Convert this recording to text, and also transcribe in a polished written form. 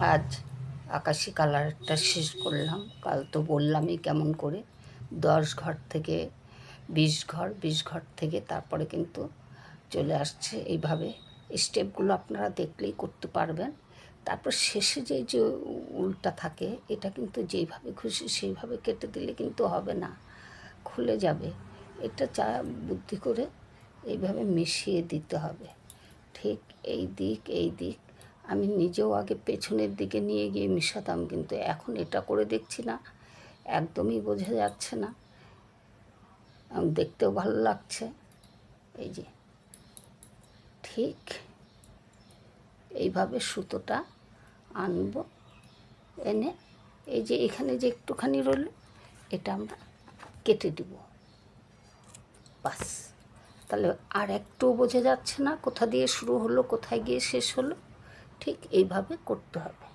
আজ আকাশি কালারটা শেষ করলাম। কাল তো বললামই কেমন করে 10 ঘর থেকে 20 ঘর, 20 ঘর থেকে তারপরে কিন্তু চলে আসছে। এইভাবে স্টেপগুলো আপনারা দেখলেই করতে পারবেন। তারপর শেষে যে উলটা থাকে এটা কিন্তু যেইভাবে খুশি সেইভাবে কেটে দিলে কিন্তু হবে না, খুলে যাবে। এটা বুদ্ধি করে এইভাবে মিশিয়ে দিতে হবে। ঠিক এই দিক আমি নিজেও আগে পেছনের দিকে নিয়ে গিয়ে মিশাতাম, কিন্তু এখন এটা করে দেখছি না, একদমই বোঝা যাচ্ছে না, দেখতেও ভালো লাগছে। এই যে ঠিক এইভাবে সুতোটা আনব, এনে এই যে এখানে যে একটুখানি রইল এটা আমরা কেটে দিব, বাস। তাহলে আর একটুও বোঝা যাচ্ছে না কোথা দিয়ে শুরু হলো কোথায় গিয়ে শেষ হলো। ঠিক এইভাবে করতে হবে।